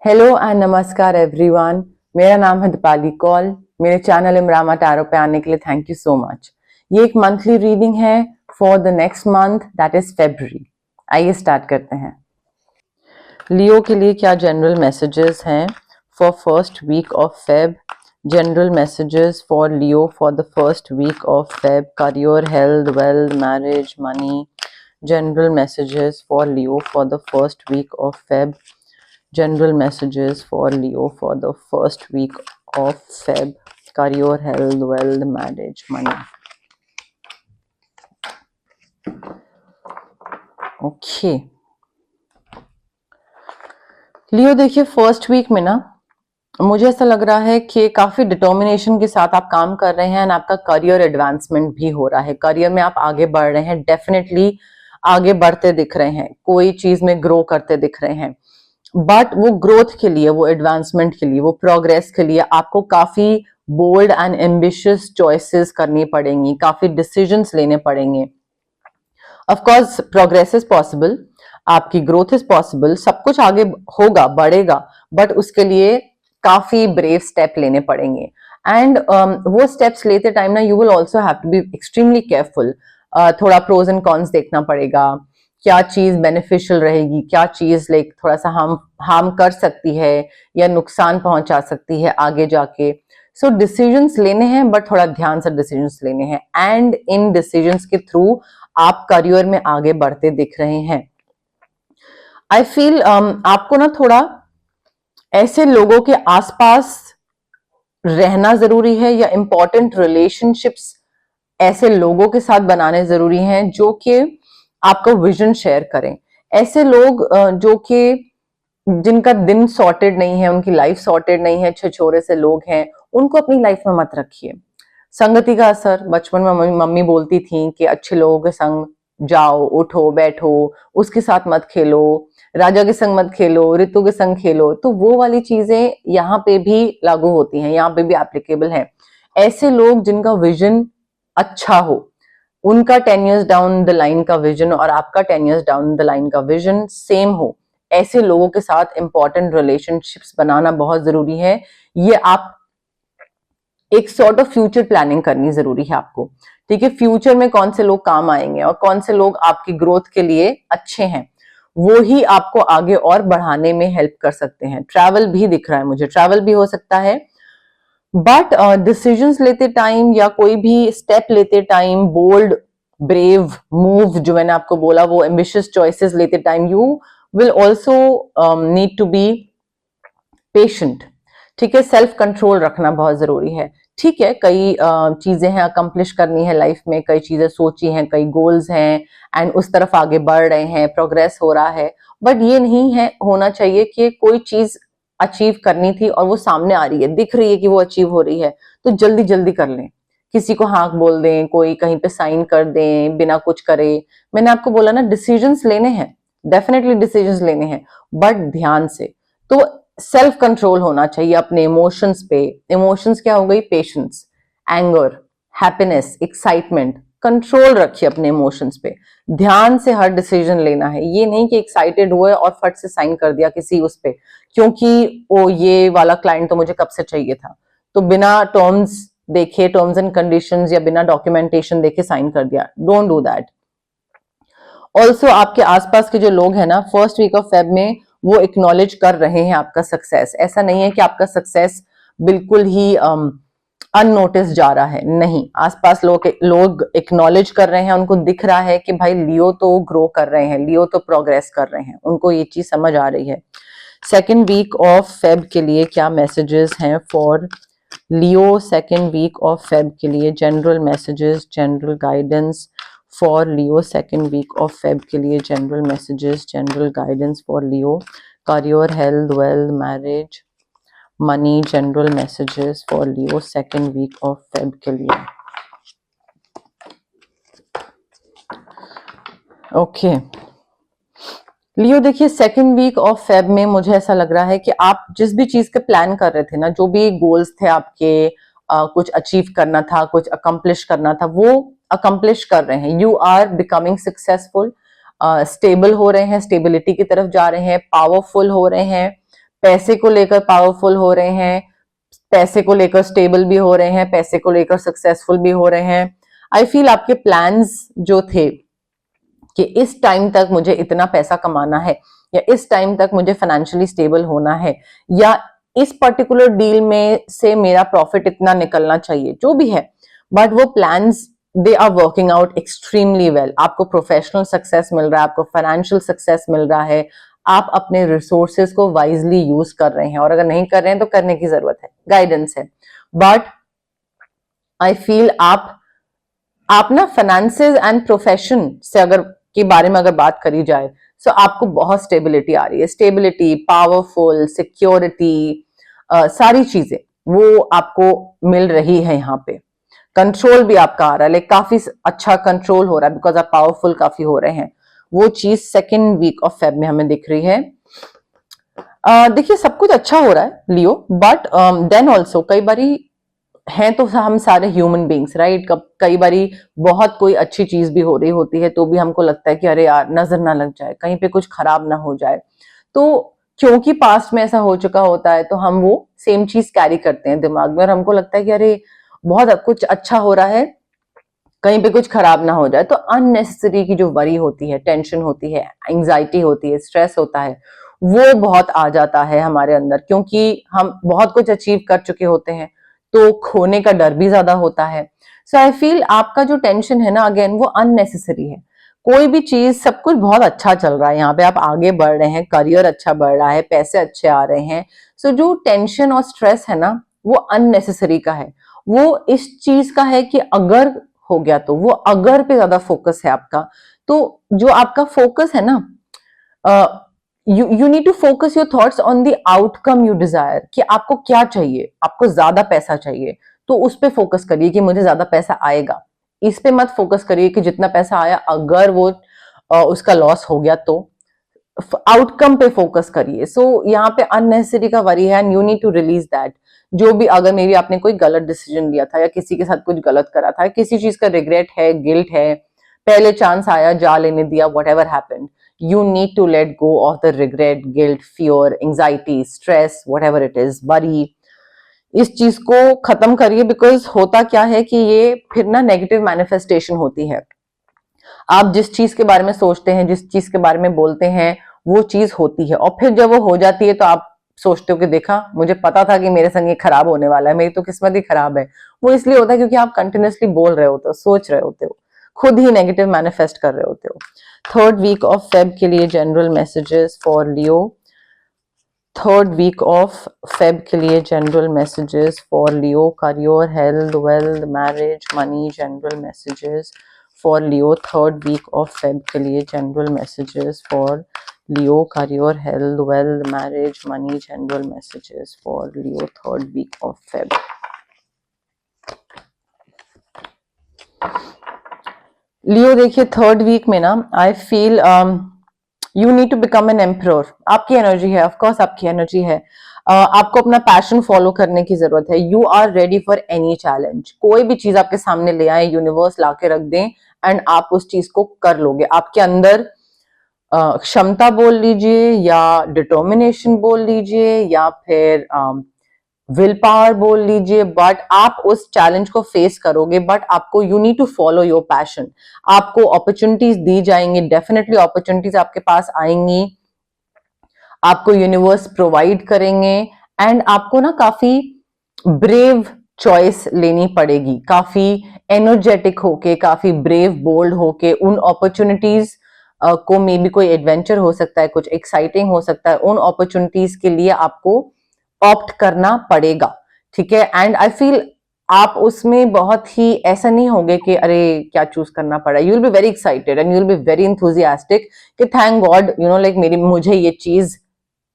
Hello and नमस्कार everyone. मेरा नाम है दीपाली कौल। मेरे चैनल इमरामा टैरो पे आने के लिए थैंक यू सो मच। ये एक मंथली रीडिंग है for the next month, that is February. आइए स्टार्ट करते हैं। लियो के लिए क्या जनरल मैसेजेस हैं for first week of Feb? General messages for Leo for the first week of Feb, career, health, wealth, marriage, money. General messages for Leo for the first week of Feb. General messages for Leo for the first week of Feb. Career, health, wealth, marriage, money. Okay. लियो देखिए, first week में ना मुझे ऐसा लग रहा है कि काफी डिटर्मिनेशन के साथ आप काम कर रहे हैं एंड आपका करियर एडवांसमेंट भी हो रहा है। करियर में आप आगे बढ़ रहे हैं, डेफिनेटली आगे बढ़ते दिख रहे हैं, कोई चीज में ग्रो करते दिख रहे हैं। बट वो ग्रोथ के लिए, वो एडवांसमेंट के लिए, वो प्रोग्रेस के लिए आपको काफी बोल्ड एंड एम्बिशियस चॉइसेस करनी पड़ेंगी, काफी डिसीजंस लेने पड़ेंगे। Of course progress is possible, आपकी ग्रोथ इज पॉसिबल, सब कुछ आगे होगा, बढ़ेगा, बट उसके लिए काफी ब्रेव स्टेप लेने पड़ेंगे। एंड वो स्टेप्स लेते टाइम ना you will also have to be extremely careful. थोड़ा प्रोज एंड कॉन्स देखना पड़ेगा, क्या चीज बेनिफिशियल रहेगी, क्या चीज लाइक थोड़ा सा हार्म कर सकती है या नुकसान पहुंचा सकती है आगे जाके। सो डिसीजंस लेने हैं, बट थोड़ा ध्यान से डिसीजंस लेने हैं एंड इन डिसीजंस के थ्रू आप करियर में आगे बढ़ते दिख रहे हैं। आई फील आपको ना थोड़ा ऐसे लोगों के आसपास रहना जरूरी है या इंपॉर्टेंट रिलेशनशिप्स ऐसे लोगों के साथ बनाने जरूरी हैं जो कि आपका विजन शेयर करें। ऐसे लोग जो कि जिनका दिन सॉर्टेड नहीं है, उनकी लाइफ सॉर्टेड नहीं है, छिछोरे से लोग हैं, उनको अपनी लाइफ में मत रखिए। संगति का असर, बचपन में मम्मी बोलती थी कि अच्छे लोगों के संग जाओ, उठो बैठो, उसके साथ मत खेलो, राजा के संग मत खेलो, ऋतु के संग खेलो। तो वो वाली चीजें यहाँ पे भी लागू होती हैं, यहाँ पे भी एप्लीकेबल है। ऐसे लोग जिनका विजन अच्छा हो, उनका 10 years डाउन द लाइन का विजन और आपका 10 years डाउन द लाइन का विजन सेम हो, ऐसे लोगों के साथ इंपॉर्टेंट रिलेशनशिप्स बनाना बहुत जरूरी है। ये आप एक सॉर्ट ऑफ फ्यूचर प्लानिंग करनी जरूरी है आपको। ठीक है, फ्यूचर में कौन से लोग काम आएंगे और कौन से लोग आपकी ग्रोथ के लिए अच्छे हैं, वो ही आपको आगे और बढ़ाने में हेल्प कर सकते हैं। ट्रैवल भी दिख रहा है मुझे, ट्रैवल भी हो सकता है, बट डिसीजंस लेते टाइम या कोई भी स्टेप लेते टाइम, बोल्ड ब्रेव मूव जो मैंने आपको बोला, वो एम्बिशियस चॉइसेस लेते time you will also need to be patient. ठीक है, सेल्फ कंट्रोल रखना बहुत जरूरी है। ठीक है, कई चीजें हैं अकम्प्लिश करनी है लाइफ में, कई चीजें सोची हैं, कई गोल्स हैं एंड उस तरफ आगे बढ़ रहे हैं, प्रोग्रेस हो रहा है, बट ये नहीं है होना चाहिए कि कोई चीज अचीव करनी थी और वो सामने आ रही है, दिख रही है कि वो अचीव हो रही है, तो जल्दी जल्दी कर लें, किसी को हाँक बोल दें, कोई कहीं पे साइन कर दें बिना कुछ करे। मैंने आपको बोला ना, डिसीजंस लेने हैं, डेफिनेटली डिसीजंस लेने हैं, बट ध्यान से। तो सेल्फ कंट्रोल होना चाहिए अपने इमोशंस पे। इमोशंस क्या हो गई? Patience, anger, happiness, excitement. Control रखिए अपने इमोशंस पे, ध्यान से हर डिसीजन लेना है। ये नहीं कि एक्साइटेड हुए और फट से साइन कर दिया किसी उस पे, क्योंकि ओ ये वाला क्लाइंट तो मुझे कब से चाहिए था, तो बिना टर्म्स देखे, टर्म्स एंड कंडीशंस या बिना डॉक्यूमेंटेशन देखे साइन कर दिया। Don't do that. ऑल्सो आपके आसपास के जो लोग हैं ना, फर्स्ट वीक ऑफ फेब में वो एक्नॉलेज कर रहे हैं आपका सक्सेस। ऐसा नहीं है कि आपका सक्सेस बिल्कुल ही अननोटिस जा रहा है, नहीं, आसपास लोग एक्नॉलेज कर रहे हैं, उनको दिख रहा है कि भाई लियो तो ग्रो कर रहे हैं, लियो तो प्रोग्रेस कर रहे हैं, उनको ये चीज समझ आ रही है। सेकेंड वीक ऑफ फेब के लिए क्या मैसेजेस हैं for Leo? Second week of Feb के लिए general messages, general guidance for Leo. Second week of Feb के लिए general messages, general guidance for Leo. Career, health, wealth, marriage, money. General messages for Leo second week of Feb के लिए। Okay लियो, देखिए second week of Feb में मुझे ऐसा लग रहा है कि आप जिस भी चीज के प्लान कर रहे थे ना, जो भी गोल्स थे आपके, कुछ अचीव करना था, कुछ अकम्प्लिश करना था, वो अकम्प्लिश कर रहे हैं। You are becoming successful, stable हो रहे हैं, स्टेबिलिटी की तरफ जा रहे हैं, पावरफुल हो रहे हैं, पैसे को लेकर पावरफुल हो रहे हैं, पैसे को लेकर स्टेबल भी हो रहे हैं, पैसे को लेकर सक्सेसफुल भी हो रहे हैं। आई फील आपके प्लान्स जो थे कि इस टाइम तक मुझे इतना पैसा कमाना है, या इस टाइम तक मुझे फाइनेंशियली स्टेबल होना है, या इस पर्टिकुलर डील में से मेरा प्रॉफिट इतना निकलना चाहिए, जो भी है, बट वो plans they are working out extremely well. आपको प्रोफेशनल सक्सेस मिल रहा है, आपको फाइनेंशियल सक्सेस मिल रहा है, आप अपने रिसोर्सेज को वाइजली यूज कर रहे हैं, और अगर नहीं कर रहे हैं तो करने की जरूरत है, गाइडेंस है। बट आई फील आप ना फाइनेंसेस एंड प्रोफेशन से अगर के बारे में अगर बात करी जाए, सो आपको बहुत स्टेबिलिटी आ रही है, स्टेबिलिटी, पावरफुल, सिक्योरिटी, सारी चीजें वो आपको मिल रही है। यहाँ पे कंट्रोल भी आपका आ रहा है, लाइक काफी अच्छा कंट्रोल हो रहा है, बिकॉज आप पावरफुल काफी हो रहे हैं। वो चीज सेकेंड वीक ऑफ फेब में हमें दिख रही है। देखिए सब कुछ अच्छा हो रहा है लियो, बट देन ऑल्सो कई बारी हैं तो हम सारे ह्यूमन बींग्स, राइट। कई बारी बहुत कोई अच्छी चीज भी हो रही होती है तो भी हमको लगता है कि अरे यार नजर ना लग जाए, कहीं पे कुछ खराब ना हो जाए। तो क्योंकि पास्ट में ऐसा हो चुका होता है तो हम वो सेम चीज कैरी करते हैं दिमाग में, और हमको लगता है कि अरे बहुत कुछ अच्छा हो रहा है, कहीं पे कुछ खराब ना हो जाए। तो अननेसेसरी की जो वरी होती है, टेंशन होती है, एंग्जाइटी होती है, स्ट्रेस होता है, वो बहुत आ जाता है हमारे अंदर, क्योंकि हम बहुत कुछ अचीव कर चुके होते हैं तो खोने का डर भी ज्यादा होता है। सो आई फील आपका जो टेंशन है ना, अगेन वो अननेसेसरी है। कोई भी चीज, सब कुछ बहुत अच्छा चल रहा है, यहाँ पे आप आगे बढ़ रहे हैं, करियर अच्छा बढ़ रहा है, पैसे अच्छे आ रहे हैं। सो जो टेंशन और स्ट्रेस है ना, वो अननेसेसरी का है। वो इस चीज का है कि अगर हो गया तो, वो अगर पे ज्यादा फोकस है आपका। तो जो आपका फोकस है ना, you need to focus your thoughts on the outcome you desire, कि आपको क्या चाहिए। आपको ज्यादा पैसा चाहिए तो उस पे फोकस करिए कि मुझे ज्यादा पैसा आएगा। इस पे मत फोकस करिए कि जितना पैसा आया अगर वो उसका लॉस हो गया तो। आउटकम पे फोकस करिए। सो यहाँ पे अननेसेसरी का वरी है, and you need to release that. जो भी, अगर मे बी आपने कोई गलत डिसीजन लिया था, या किसी के साथ कुछ गलत करा था, किसी चीज का रिग्रेट है, गिल्ट है, पहले चांस आया जा लेने दिया, what ever happened, you need to let go of the regret, guilt, fear, anxiety, stress, whatever it is, worry। इस चीज को खत्म करिए, बिकॉज होता क्या है कि ये फिर ना नेगेटिव मैनिफेस्टेशन होती है। आप जिस चीज के बारे में सोचते हैं, जिस चीज के बारे में बोलते हैं, वो चीज होती है, और फिर जब वो हो जाती है तो आप सोचते हो कि देखा, मुझे पता था कि मेरे संग ये खराब होने वाला है, मेरी तो किस्मत ही खराब है। वो इसलिए होता है क्योंकि आप कंटिन्यूअसली बोल रहे होते हो, सोच रहे होते हो, खुद ही नेगेटिव मैनिफेस्ट कर रहे होते हो। थर्ड वीक ऑफ फेब के लिए general messages for Leo. Third week of Feb के लिए general messages for Leo, career, health, wealth, marriage, money, general messages for Leo. Third week of Feb के लिए general messages for Leo, career, health, wealth, marriage, money, general messages for Leo, third week of Feb. Leo देखिए third week में ना, I feel you need to become an emperor. आपकी energy है, of course आपकी energy है। आपको अपना passion follow करने की जरूरत है। You are ready for any challenge. कोई भी चीज आपके सामने ले आए, यूनिवर्स लाके रख दें, एंड आप उस चीज को कर लोगे। आपके अंदर क्षमता बोल लीजिए, या डिटर्मिनेशन बोल लीजिए, या फिर विल पावर बोल लीजिए, बट आप उस चैलेंज को फेस करोगे। बट आपको, you need to follow your passion. आपको अपॉर्चुनिटीज दी जाएंगी, डेफिनेटली अपॉर्चुनिटीज आपके पास आएंगी, आपको यूनिवर्स प्रोवाइड करेंगे, एंड आपको ना काफी ब्रेव चॉइस लेनी पड़ेगी, काफी एनर्जेटिक होके, काफी ब्रेव बोल्ड होके उन अपॉर्चुनिटीज को, मे बी कोई एडवेंचर हो सकता है, कुछ एक्साइटिंग हो सकता है, उन अपॉर्चुनिटीज के लिए आपको ऑप्ट करना पड़ेगा, ठीक है। एंड आई फील आप उसमें बहुत ही ऐसा नहीं होंगे कि अरे क्या चूज करना पड़ा। You will be very excited and you will be very enthusiastic कि thank God, you know, like मुझे ये चीज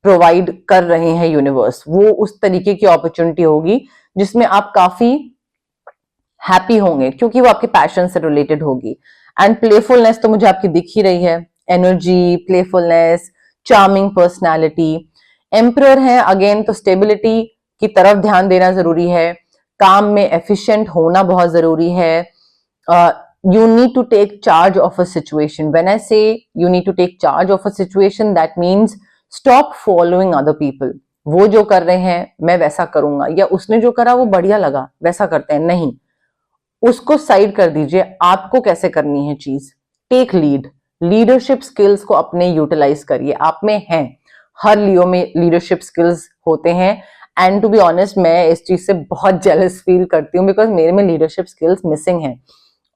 प्रोवाइड कर रहे हैं यूनिवर्स। वो उस तरीके की अपॉर्चुनिटी होगी जिसमें आप काफी हैप्पी होंगे, क्योंकि वो आपके पैशन से रिलेटेड होगी। एंड प्लेफुलनेस तो मुझे आपकी दिख ही रही है, energy, playfulness, charming personality. Emperor है, अगेन तो स्टेबिलिटी की तरफ ध्यान देना जरूरी है, काम में एफिशिएंट होना बहुत जरूरी है। You need to take charge of a situation. When I say you need to take charge of a situation, that means stop following other people. वो जो कर रहे हैं मैं वैसा करूंगा, या उसने जो करा वो बढ़िया लगा वैसा करते हैं, नहीं, उसको साइड कर दीजिए। आपको कैसे करनी है चीज, टेक लीड, लीडरशिप स्किल्स को अपने यूटिलाइज करिए, आप में है, हर लियो में लीडरशिप स्किल्स होते हैं। एंड टू बी ऑनेस्ट मैं इस चीज से बहुत जेलस फील करती हूँ, बिकॉज मेरे में लीडरशिप स्किल्स मिसिंग है।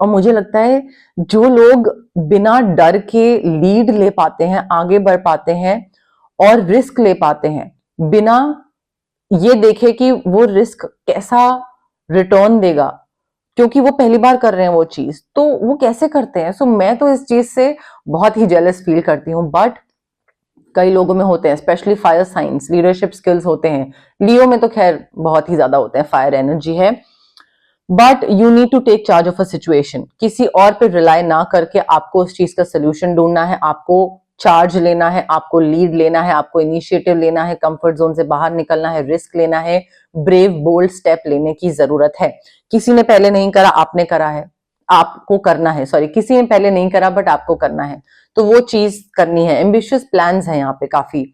और मुझे लगता है जो लोग बिना डर के लीड ले पाते हैं, आगे बढ़ पाते हैं और रिस्क ले पाते हैं, बिना ये देखे कि वो रिस्क कैसा रिटर्न देगा, क्योंकि वो पहली बार कर रहे हैं वो चीज, तो वो कैसे करते हैं। सो मैं तो इस चीज से बहुत ही जेलस फील करती हूँ। बट कई लोगों में होते हैं, specially fire science, leadership skills होते हैं। लियो में तो खैर बहुत ही ज्यादा होते हैं, फायर एनर्जी है। But you need to take charge of a situation, किसी और पे रिलाई ना करके आपको उस चीज का सोल्यूशन ढूंढना है, आपको चार्ज लेना है, आपको लीड लेना है, आपको इनिशिएटिव लेना है, कंफर्ट जोन से बाहर निकलना है, रिस्क लेना है, ब्रेव बोल्ड स्टेप लेने की जरूरत है। किसी ने पहले नहीं करा, आपने करा है, आपको करना है, सॉरी किसी ने पहले नहीं करा बट आपको करना है, तो वो चीज करनी है। एम्बिशियस प्लान्स है यहाँ पे काफी,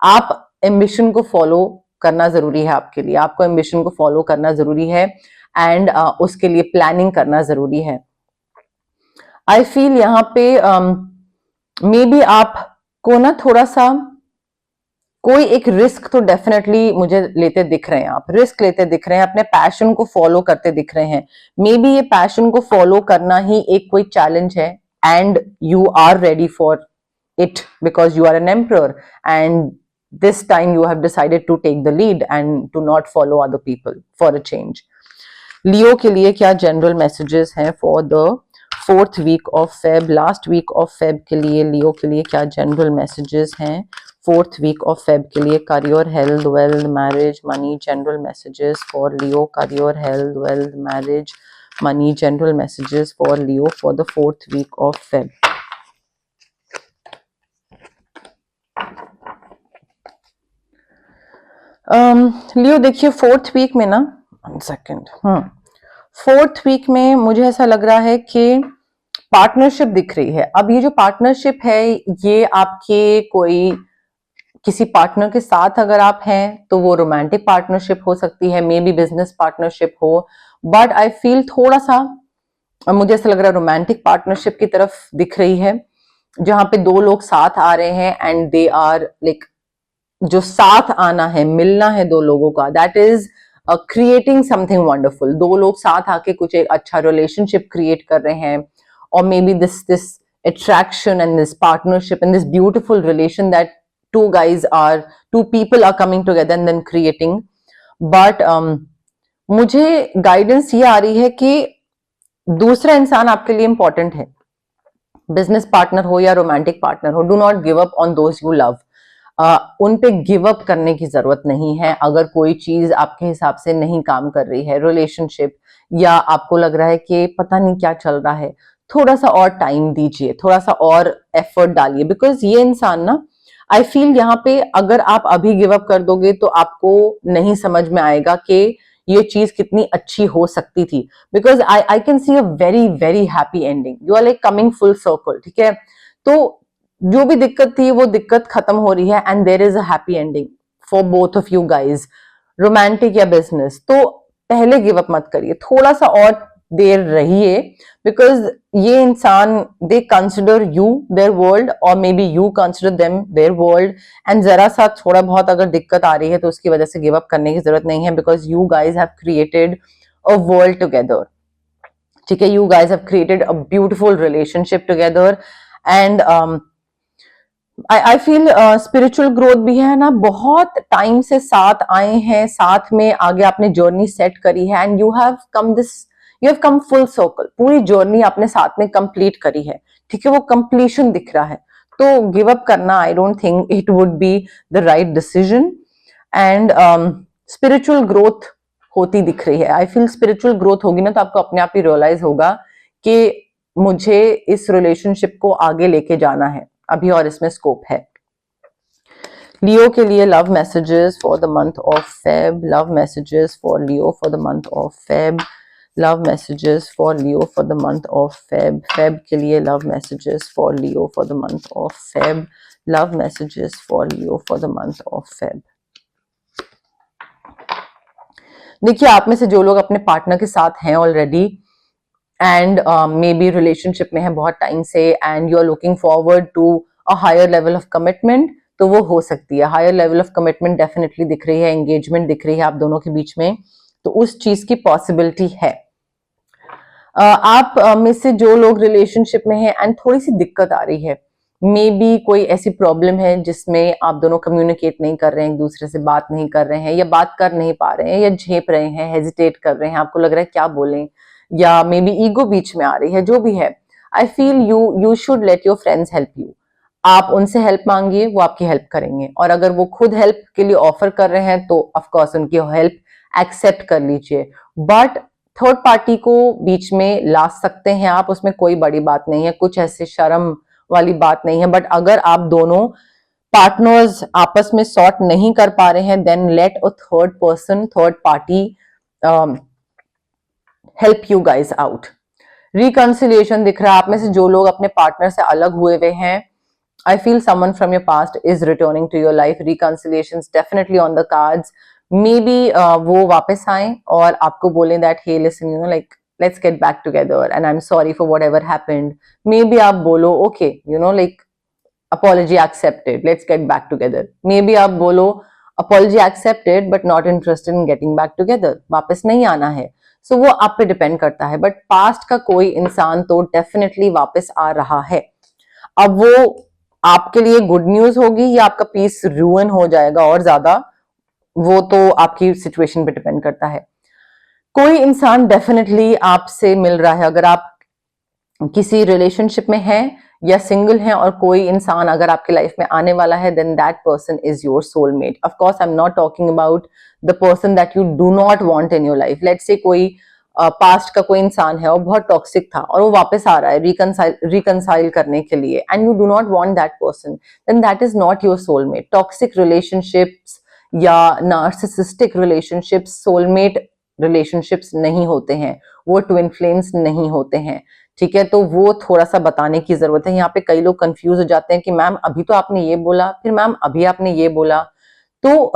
आप एम्बिशन को फॉलो करना जरूरी है, आपके लिए आपको एम्बिशन को फॉलो करना जरूरी है, एंड उसके लिए प्लानिंग करना जरूरी है। आई फील यहाँ पे मे बी आपको ना थोड़ा सा कोई एक रिस्क तो डेफिनेटली मुझे लेते दिख रहे हैं, आप रिस्क लेते दिख रहे हैं, अपने पैशन को फॉलो करते दिख रहे हैं। मे बी ये पैशन को फॉलो करना ही एक कोई चैलेंज है, and you are ready for it because you are an emperor, and this time you have decided to take the lead and to not follow other people for a change. Leo के लिए क्या general messages हैं for the 4th week of Feb, last week of Feb के लिए लियो के लिए क्या general messages हैं 4th वीक ऑफ फेब के लिए? Career, health, wealth, marriage, money, general messages for Leo. Career, health, wealth, marriage, money, general messages for Leo for the 4th week of Feb. Leo देखिए 4th week में ना, 1 second, 4th week में मुझे ऐसा लग रहा है कि पार्टनरशिप दिख रही है। अब ये जो पार्टनरशिप है ये आपके कोई किसी पार्टनर के साथ अगर आप हैं तो वो रोमांटिक पार्टनरशिप हो सकती है, मे बी बिजनेस पार्टनरशिप हो, बट आई फील थोड़ा सा मुझे ऐसा लग रहा है रोमांटिक पार्टनरशिप की तरफ दिख रही है, जहां पे दो लोग साथ आ रहे हैं एंड दे आर लाइक, जो साथ आना है, मिलना है दो लोगों का, that is creating something wonderful. दो लोग साथ आके कुछ एक अच्छा रिलेशनशिप क्रिएट कर रहे हैं, और may B this attraction and this partnership and this beautiful relation that two people are coming together and then creating. But मुझे गाइडेंस ये आ रही है कि दूसरा इंसान आपके लिए इंपॉर्टेंट है, बिजनेस पार्टनर हो या रोमांटिक पार्टनर हो, do not give up on those you love. उन पे गिव अप करने की जरूरत नहीं है। अगर कोई चीज आपके हिसाब से नहीं काम कर रही है, रिलेशनशिप, या आपको लग रहा है कि पता नहीं क्या चल रहा है, थोड़ा सा और टाइम दीजिए, थोड़ा सा और एफर्ट डालिए, बिकॉज ये इंसान ना, आई फील यहाँ पे अगर आप अभी गिव अप कर दोगे तो आपको नहीं समझ में आएगा कि ये चीज कितनी अच्छी हो सकती थी, because I can see a very very happy ending, you are like coming full circle, ठीक है। तो जो भी दिक्कत थी वो दिक्कत खत्म हो रही है, and there is a happy ending for both of you guys, romantic या बिजनेस। तो पहले गिव अप मत करिए, थोड़ा सा और देर रहिए, बिकॉज ये इंसान they consider you their world, और may B you consider them their world, and जरा सा थोड़ा बहुत अगर दिक्कत आ रही है तो उसकी वजह से गिव अप करने की जरूरत नहीं है, because you guys have created a world together, ठीक है। You guys have created a beautiful relationship together, and I feel spiritual growth भी है ना, बहुत टाइम से साथ आए हैं, साथ में आगे आपने जर्नी सेट करी है, and you have come full circle, पूरी जर्नी आपने साथ में कंप्लीट करी है, ठीक है, वो कंप्लीशन दिख रहा है। तो गिव अप करना I don't think it would be the right decision, and spiritual growth होती दिख रही है। आई फील स्पिरिचुअल ग्रोथ होगी ना तो आपको अपने आप ही रियलाइज होगा कि मुझे इस रिलेशनशिप को आगे लेके जाना है अभी, और इसमें स्कोप है। लियो के लिए love messages for the month of Feb, love messages for Leo for the month of Feb, love messages for Leo for the month of Feb, Feb के लिए love messages for Leo for the month of Feb, love messages for Leo for the month of Feb. देखिए, आप में से जो लोग अपने partner के साथ हैं already and maybe relationship में है बहुत टाइम से and you are looking forward to a higher level of commitment, तो वो हो सकती है। Higher level of commitment definitely दिख रही है, एंगेजमेंट दिख रही है आप दोनों के बीच में, तो उस चीज की पॉसिबिलिटी है। आप में से जो लोग रिलेशनशिप में हैं एंड थोड़ी सी दिक्कत आ रही है, मे बी कोई ऐसी प्रॉब्लम है जिसमें आप दोनों कम्युनिकेट नहीं कर रहे हैं, एक दूसरे से बात नहीं कर रहे हैं, या बात कर नहीं पा रहे हैं, या झेप रहे हैं, हेजिटेट कर रहे हैं, आपको लग रहा है क्या बोलें, या मे बी ईगो बीच में आ रही है, जो भी है। आई feel you should let your friends help you. आप उनसे हेल्प मांगिए, वो आपकी हेल्प करेंगे, और अगर वो खुद हेल्प के लिए ऑफर कर रहे हैं तो ऑफकोर्स उनकी हेल्प एक्सेप्ट कर लीजिए। बट थर्ड पार्टी को बीच में ला सकते हैं आप, उसमें कोई बड़ी बात नहीं है, कुछ ऐसे शर्म वाली बात नहीं है। बट अगर आप दोनों पार्टनर्स आपस में सॉर्ट नहीं कर पा रहे हैं, then let a third person, third party help you guys out. Reconciliation दिख रहा है, आप में से जो लोग अपने पार्टनर से अलग हुए हुए हैं, I feel someone from your past is returning to your life. Reconciliations definitely on the cards. Maybe वो वापस आए और आपको बोलें that hey listen, you know, like let's get back together and I'm sorry for whatever happened. Maybe आप बोलो okay, you know, like apology accepted, let's get back together. Maybe आप बोलो apology accepted but not interested in getting back together. वापस नहीं आना है. So वो आप पे डिपेंड करता है. बट पास्ट का कोई इंसान तो डेफिनेटली वापस आ रहा है. अब वो आपके लिए गुड न्यूज होगी या आपका पीस रूइन हो जाएगा और ज्यादा, वो तो आपकी सिचुएशन पे डिपेंड करता है. कोई इंसान डेफिनेटली आपसे मिल रहा है, अगर आप किसी रिलेशनशिप में हैं या सिंगल हैं, और कोई इंसान अगर आपकी लाइफ में आने वाला है, then that person is your soulmate. Of course I am not talking about the person that you do not want in your life. Let's say कोई पास्ट का कोई इंसान है और बहुत टॉक्सिक था और वो वापस आ रहा है रिकंसाइल करने के लिए, and you do not want that person, then that is not your soulmate. Toxic relationships या नार्सिसिस्टिक रिलेशनशिप्स सोलमेट रिलेशनशिप्स नहीं होते हैं, वो ट्विन फ्लेम्स नहीं होते हैं. ठीक है, तो वो थोड़ा सा बताने की जरूरत है. यहाँ पे कई लोग कंफ्यूज हो जाते हैं कि मैम अभी तो आपने ये बोला, फिर मैम अभी आपने ये बोला. तो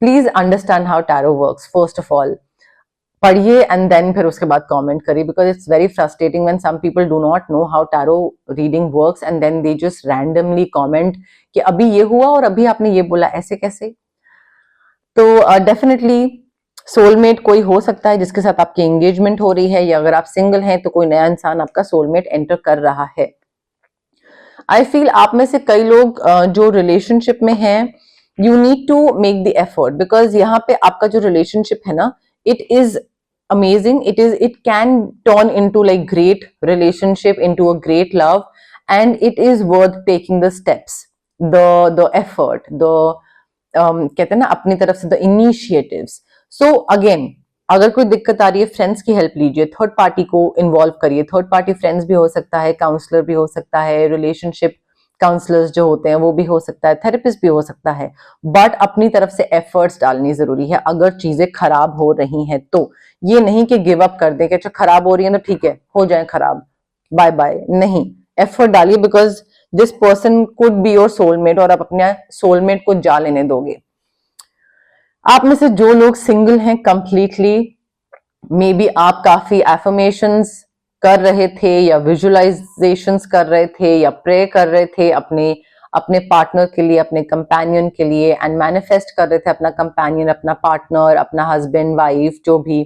please understand how tarot works. First of all पढ़िए एंड देन फिर उसके बाद कमेंट करिए, because it's very frustrating when some people do not know how tarot reading works and then they just randomly comment कि अभी ये हुआ और अभी आपने ये बोला, ऐसे कैसे. तो डेफिनेटली सोलमेट कोई हो सकता है जिसके साथ आपकी एंगेजमेंट हो रही है, या अगर आप सिंगल हैं तो कोई नया इंसान आपका सोलमेट एंटर कर रहा है. आई फील आप में से कई लोग जो रिलेशनशिप में हैं, you need to make the effort, because यहाँ पे आपका जो रिलेशनशिप है ना, it is amazing. It can turn into like great relationship, into a great love, and it is worth taking the steps, the effort, the कहते हैं ना अपनी तरफ से द इनिशिएटिव्स. सो अगेन अगर कोई दिक्कत आ रही है, फ्रेंड्स की हेल्प लीजिए, थर्ड पार्टी को इन्वॉल्व करिए. थर्ड पार्टी फ्रेंड्स भी हो सकता है, काउंसलर भी हो सकता है, रिलेशनशिप काउंसलर्स जो होते हैं वो भी हो सकता है, थेरेपिस्ट भी हो सकता है. बट अपनी तरफ से एफर्ट्स डालनी जरूरी है अगर चीजें खराब हो रही हैं तो. ये नहीं कि गिव अप कर दे कि अच्छा खराब हो रही है ना, ठीक है हो जाए खराब, बाय बाय. नहीं, एफर्ट डालिए, because this person could be your soulmate, और आप अपने सोलमेट को जा लेने दोगे. आप में से जो लोग सिंगल हैं कंप्लीटली, मे बी आप काफी एफर्मेशंस कर रहे थे या विजुअलाइजेशंस कर रहे थे या प्रे कर रहे थे अपने अपने पार्टनर के लिए, अपने कंपेनियन के लिए, एंड मैनिफेस्ट कर रहे थे अपना कंपेनियन, अपना पार्टनर, अपना हस्बैंड, वाइफ, जो भी,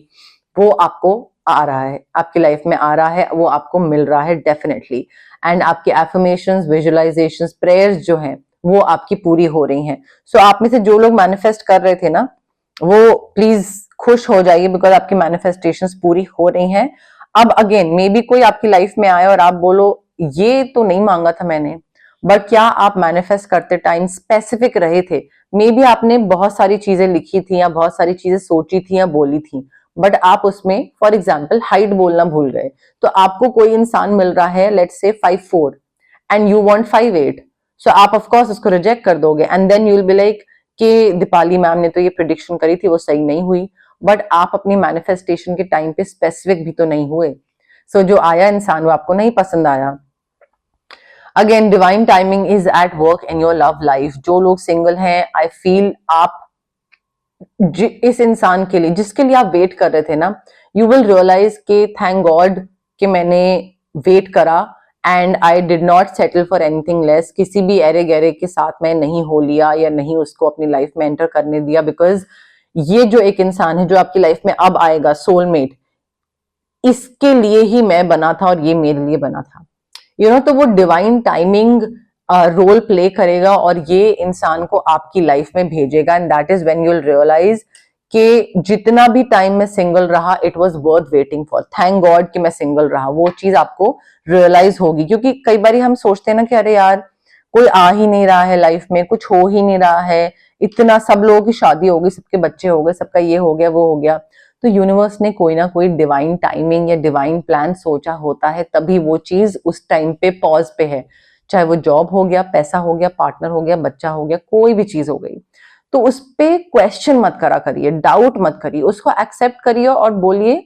वो आपको आ रहा है, आपकी लाइफ में आ रहा है, वो आपको मिल रहा है डेफिनेटली. एंड आपकी एफर्मेशंस, विजुअलाइजेशंस, प्रेयर्स जो हैं वो आपकी पूरी हो रही हैं. सो आप में से जो लोग मैनिफेस्ट कर रहे थे ना, वो प्लीज खुश हो जाइए, बिकॉज आपकी मैनिफेस्टेशंस पूरी हो रही हैं. अब अगेन मे बी कोई आपकी लाइफ में आए और आप बोलो ये तो नहीं मांगा था मैंने, बट क्या आप मैनिफेस्ट करते टाइम स्पेसिफिक रहे थे. मे बी आपने बहुत सारी चीजें लिखी थी या बहुत सारी चीजें सोची थी या बोली थी, बट आप उसमें फॉर एग्जाम्पल हाइट बोलना भूल गए. तो आपको कोई इंसान मिल रहा है, let's say 5'4" and you want 5'8", सो आप ऑफकोर्स उसको रिजेक्ट कर दोगे, and then you will be like कि दीपाली मैम ने तो ये प्रिडिक्शन करी थी, वो सही नहीं हुई. बट आप अपनी मैनिफेस्टेशन के टाइम पे स्पेसिफिक भी तो नहीं हुए. सो जो आया इंसान वो आपको नहीं पसंद आया. Again divine timing is at work in your love life. जो लोग सिंगल हैं, आई फील आप इस इंसान के लिए जिसके लिए आप वेट कर रहे थे ना, यू विल रियलाइज के थैंक गॉड कि मैंने वेट करा and I did not settle for anything less. किसी भी एरे गहरे के साथ मैं नहीं हो लिया या नहीं उसको अपनी लाइफ में एंटर करने दिया, बिकॉज ये जो एक इंसान है जो आपकी लाइफ में अब आएगा, सोलमेट, इसके लिए ही मैं बना था और ये मेरे लिए बना था, यू नो। तो वो डिवाइन टाइमिंग रोल प्ले करेगा और ये इंसान को आपकी लाइफ में भेजेगा, and that is when you will realise कि जितना भी टाइम मैं सिंगल रहा, it was worth waiting for. Thank God कि मैं सिंगल रहा, वो चीज आपको रियलाइज होगी। क्योंकि कई बार हम सोचते हैं ना कि अरे यार कोई आ ही नहीं रहा है लाइफ में, कुछ हो ही नहीं रहा है, इतना सब लोगों की शादी हो गई, सबके बच्चे हो गए, सबका ये हो गया वो हो गया। तो यूनिवर्स ने कोई ना कोई डिवाइन टाइमिंग या डिवाइन प्लान सोचा होता है, तभी वो चीज उस टाइम पे पॉज पे है। चाहे वो जॉब हो गया, पैसा हो गया, पार्टनर हो गया, बच्चा हो गया, कोई भी चीज हो गई, तो उस पे क्वेश्चन मत करा करिए, डाउट मत करिए, उसको एक्सेप्ट करिए और बोलिए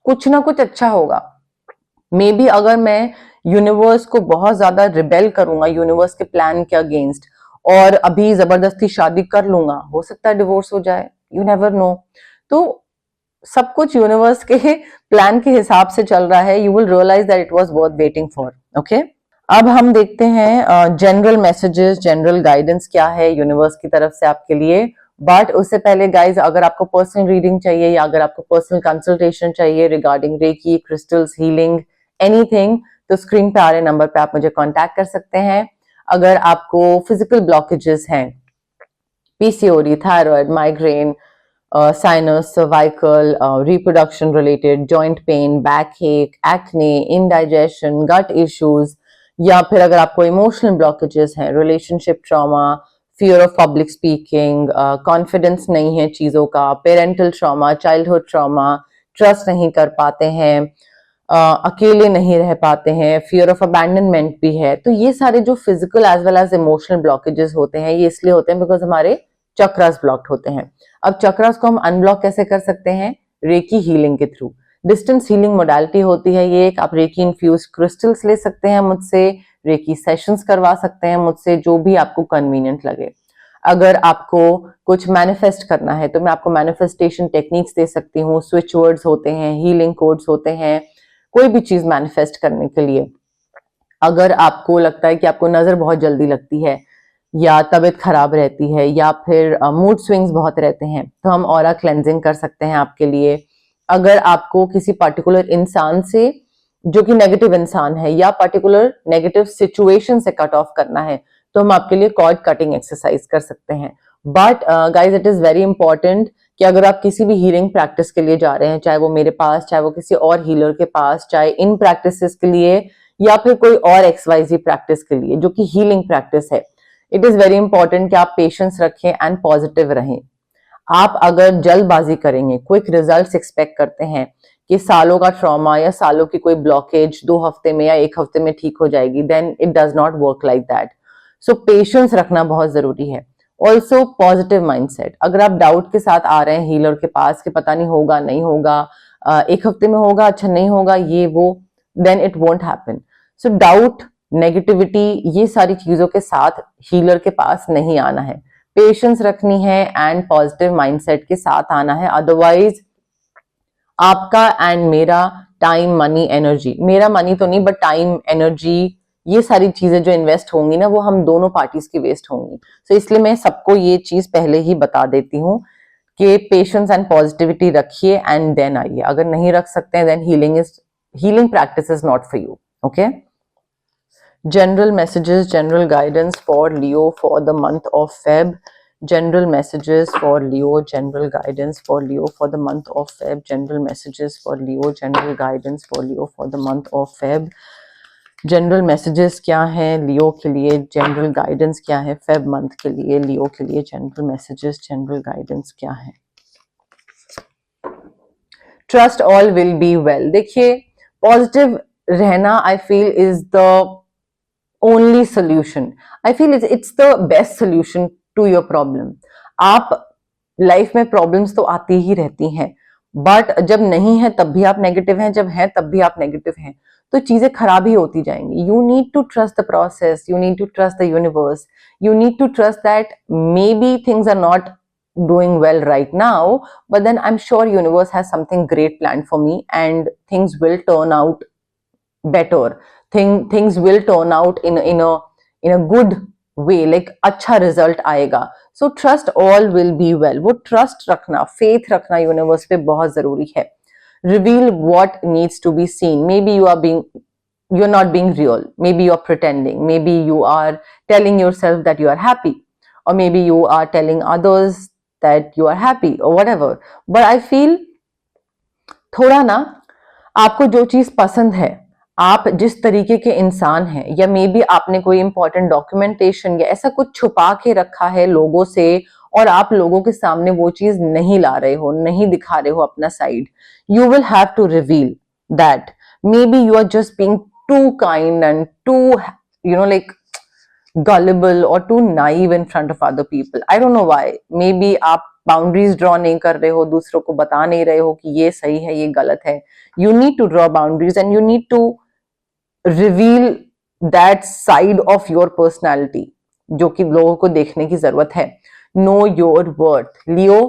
कुछ ना कुछ अच्छा होगा। मे बी अगर मैं यूनिवर्स को बहुत ज्यादा रिबेल करूंगा यूनिवर्स के प्लान के अगेंस्ट और अभी जबरदस्ती शादी कर लूंगा, हो सकता है डिवोर्स हो जाए, यू नेवर नो। तो सब कुछ यूनिवर्स के प्लान के हिसाब से चल रहा है। You will realise that it was worth waiting for. Okay, अब हम देखते हैं जनरल मैसेजेस, जनरल गाइडेंस क्या है यूनिवर्स की तरफ से आपके लिए। बट उससे पहले गाइज, अगर आपको पर्सनल रीडिंग चाहिए या अगर आपको पर्सनल कंसल्टेशन चाहिए regarding reiki, crystals, healing, anything, तो स्क्रीन पे आ रहे नंबर पे आप मुझे कांटेक्ट कर सकते हैं। अगर आपको फिजिकल ब्लॉकेजेस हैं, PCOD, thyroid, migraine, sinus, cervical, reproduction related, joint pain, back एक, एक्ने, इंडाइजेशन, गट इश्यूज, या फिर अगर आपको इमोशनल ब्लॉकेजेस हैं, relationship trauma, fear of public speaking, confidence नहीं है चीजों का, parental trauma, childhood trauma, trust नहीं कर पाते हैं, अकेले नहीं रह पाते हैं, फियर ऑफ अबैंडनमेंट भी है, तो ये सारे जो physical as well as emotional blockages होते हैं, ये इसलिए होते हैं बिकॉज हमारे चक्रास ब्लॉक्ड होते हैं। अब चक्रास को हम अनब्लॉक कैसे कर सकते हैं? रेकी हीलिंग के थ्रू। डिस्टेंस हीलिंग मोडालिटी होती है ये एक। आप रेकी इन्फ्यूज क्रिस्टल्स ले सकते हैं मुझसे, रेकी सेशंस करवा सकते हैं मुझसे, जो भी आपको कन्वीनियंट लगे। अगर आपको कुछ मैनिफेस्ट करना है तो मैं आपको मैनिफेस्टेशन टेक्निक्स दे सकती हूँ, स्विच वर्ड्स होते हैं, हीलिंग कोड्स होते हैं, कोई भी चीज मैनिफेस्ट करने के लिए। अगर आपको लगता है कि आपको नजर बहुत जल्दी लगती है या तबीयत खराब रहती है या फिर मूड स्विंग्स बहुत रहते हैं, तो हम ऑरा क्लेंजिंग कर सकते हैं आपके लिए। अगर आपको किसी पर्टिकुलर इंसान से जो कि नेगेटिव इंसान है या पर्टिकुलर नेगेटिव सिचुएशन से कट ऑफ करना है, तो हम आपके लिए कॉर्ड कटिंग एक्सरसाइज कर सकते हैं। But guys, it is very important कि अगर आप किसी भी हीलिंग प्रैक्टिस के लिए जा रहे हैं, चाहे वो मेरे पास, चाहे वो किसी और हीलर के पास, चाहे इन प्रैक्टिसेस के लिए या फिर कोई और XYZ प्रैक्टिस के लिए जो कि हीलिंग प्रैक्टिस है, इट इज वेरी इंपॉर्टेंट कि आप पेशेंस रखें एंड पॉजिटिव रहें। आप अगर जल्दबाजी करेंगे, क्विक रिजल्ट्स एक्सपेक्ट करते हैं कि सालों का ट्रॉमा या सालों की कोई ब्लॉकेज 2 हफ्ते में या 1 हफ्ते में ठीक हो जाएगी, then it does not work like that. So patience रखना बहुत जरूरी है। Also positive mindset. अगर आप डाउट के साथ आ रहे हैं हीलर के पास कि पता नहीं होगा नहीं होगा, 1 हफ्ते में होगा, अच्छा नहीं होगा, ये वो, then it won't happen. So doubt, negativity, ये सारी चीजों के साथ हीलर के पास नहीं आना है। पेशेंस रखनी है एंड पॉजिटिव माइंडसेट के साथ आना है। अदरवाइज आपका एंड मेरा टाइम, मनी, एनर्जी, मेरा मनी तो नहीं बट टाइम, एनर्जी, ये सारी चीजें जो इन्वेस्ट होंगी ना, वो हम दोनों पार्टीज की वेस्ट होंगी। तो इसलिए मैं सबको ये चीज पहले ही बता देती हूँ कि पेशेंस एंड पॉजिटिविटी रखिए एंड देन आइए। अगर नहीं रख सकते हैं, then healing practice is not for you. Okay, general messages, general guidance for Leo for the month of Feb. General messages for Leo, general guidance for Leo for the month of Feb. General messages for Leo, general guidance for Leo for the month of Feb. General messages क्या है लियो के लिए, general guidance क्या है Feb month के लिए लियो के लिए, general messages, general guidance क्या है। Trust all will be well. देखिए, पॉजिटिव रहना I feel is the only solution. I feel it's the best solution to your problem. आप लाइफ में प्रॉब्लम्स तो आती ही रहती हैं, बट जब नहीं है तब भी आप नेगेटिव हैं, जब है तब भी आप नेगेटिव हैं, तो चीजें खराब ही होती जाएंगी। You need to trust the process, you need to trust the universe, you need to trust that maybe things are not doing well right now, but then I'm sure universe has something great planned for me and things will turn out better. Things will turn out in a good way, like अच्छा result आएगा. So trust all will be well. वो trust रखना, faith रखना universe पे बहुत जरूरी है. Reveal what needs to be seen. Maybe you're not being real. Maybe you're pretending. Maybe you are telling yourself that you are happy, or maybe you are telling others that you are happy or whatever. But I feel थोड़ा ना, आपको जो चीज पसंद है, आप जिस तरीके के इंसान हैं, या मे बी आपने कोई इंपॉर्टेंट डॉक्यूमेंटेशन या ऐसा कुछ छुपा के रखा है लोगों से, और आप लोगों के सामने वो चीज नहीं ला रहे हो, नहीं दिखा रहे हो अपना side. You will have to reveal that. May be you are just being too kind and too like gullible or too naive in front of other people. I don't know why. Maybe आप boundaries draw नहीं कर रहे हो, दूसरों को बता नहीं रहे हो कि ये सही है, ये गलत है. You need to draw boundaries and you need to reveal that side of your personality जो कि लोगों को देखने की जरूरत है. Know your worth. लियो,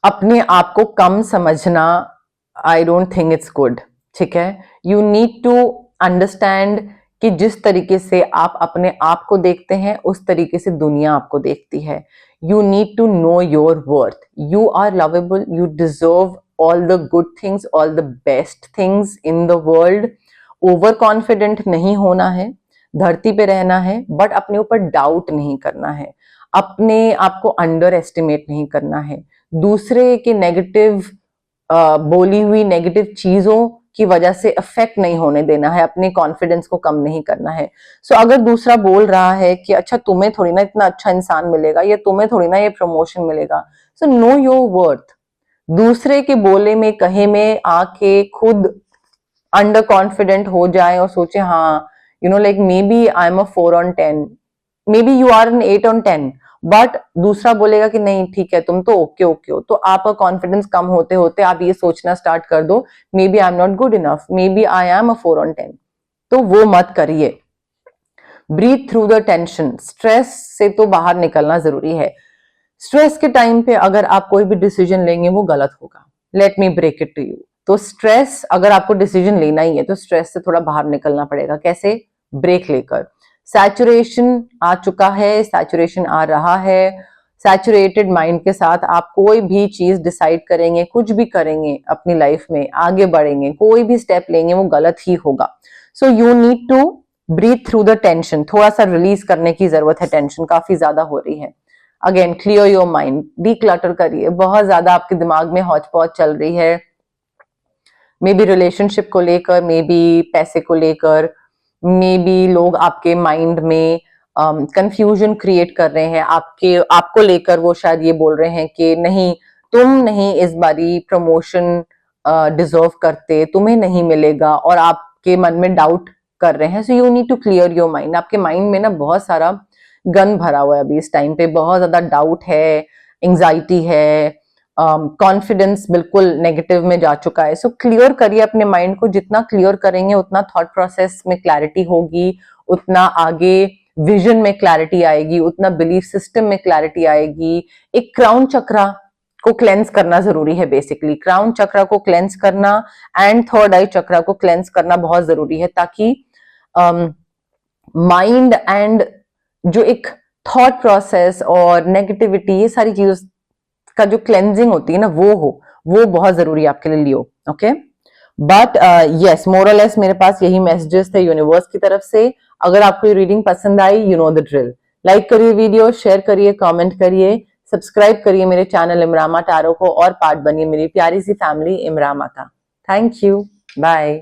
अपने आप को कम समझना, I don't think it's good. ठीक है, यू नीड टू अंडरस्टैंड कि जिस तरीके से आप अपने आप को देखते हैं उस तरीके से दुनिया आपको देखती है. You need to know your worth. You are lovable. You deserve all the good things, all the best things in the world. Overconfident नहीं होना है, धरती पे रहना है, but अपने ऊपर डाउट नहीं करना है, अपने आप को अंडर एस्टिमेट नहीं करना है, दूसरे के नेगेटिव बोली हुई नेगेटिव चीजों की वजह से अफेक्ट नहीं होने देना है, अपने कॉन्फिडेंस को कम नहीं करना है. सो अगर दूसरा बोल रहा है कि अच्छा तुम्हें थोड़ी ना इतना अच्छा इंसान मिलेगा, या तुम्हें थोड़ी ना ये प्रमोशन मिलेगा, सो नो योर वर्थ. दूसरे के बोले में कहे में आके खुद अंडर कॉन्फिडेंट हो जाए और सोचे हाँ like maybe I am a 4 on 10, may be you are an 8 on 10, but दूसरा बोलेगा कि नहीं ठीक है तुम तो ओके हो, तो आपका कॉन्फिडेंस कम होते होते आप ये सोचना स्टार्ट कर दो maybe I am not good enough, maybe I am a 4 on 10. तो वो मत करिए. Breathe through the tension. Stress से तो बाहर निकलना जरूरी है. स्ट्रेस के टाइम पे अगर आप कोई भी डिसीजन लेंगे वो गलत होगा. Let me break it to you. तो स्ट्रेस, अगर आपको डिसीजन लेना ही है तो स्ट्रेस से थोड़ा बाहर निकलना पड़ेगा. कैसे? ब्रेक लेकर. सैचुरेशन आ चुका है, सैचुरेशन आ रहा है. सैचुरेटेड माइंड के साथ आप कोई भी चीज डिसाइड करेंगे, कुछ भी करेंगे अपनी लाइफ में, आगे बढ़ेंगे, कोई भी स्टेप लेंगे वो गलत ही होगा. So you need to breathe through the tension. थोड़ा सा रिलीज करने की जरूरत है, टेंशन काफी ज्यादा हो रही है. Again clear your mind, declutter करिए. बहुत ज्यादा आपके दिमाग में हौच पौच चल रही है, मे बी रिलेशनशिप को लेकर, मे बी पैसे को लेकर, मे बी लोग आपके माइंड में कंफ्यूजन क्रिएट कर रहे हैं आपको लेकर. वो शायद ये बोल रहे हैं कि नहीं तुम नहीं इस बारी प्रमोशन डिजर्व करते, तुम्हें नहीं मिलेगा, और आपके मन में डाउट कर रहे हैं. So you need to clear your mind. आपके माइंड में ना बहुत सारा गन भरा हुआ है अभी इस टाइम पे, बहुत ज्यादा डाउट है, एंजाइटी है, कॉन्फिडेंस बिल्कुल नेगेटिव में जा चुका है. सो क्लियर करिए अपने माइंड को. जितना क्लियर करेंगे उतना थॉट प्रोसेस में क्लैरिटी होगी, उतना आगे विजन में क्लैरिटी आएगी, उतना बिलीफ सिस्टम में क्लैरिटी आएगी. एक क्राउन चक्रा को क्लेंस करना जरूरी है. बेसिकली क्राउन चक्रा को क्लेंस करना एंड थर्ड आई चक्रा को क्लेंस करना बहुत जरूरी है, ताकि माइंड एंड जो एक थॉट प्रोसेस और नेगेटिविटी, ये सारी चीजों का जो क्लेंजिंग होती है ना, वो बहुत जरूरी है आपके लिए लियो. ओके, बट यस, मोर और लेस मेरे पास यही मैसेजेस थे यूनिवर्स की तरफ से. अगर आपको ये रीडिंग पसंद आई, you know the drill. Like करिए वीडियो, शेयर करिए, कमेंट करिए, सब्सक्राइब करिए मेरे चैनल इमरामा टैरो को, और पार्ट बनिए मेरी प्यारी सी फैमिली इमरामा का. Thank you, bye.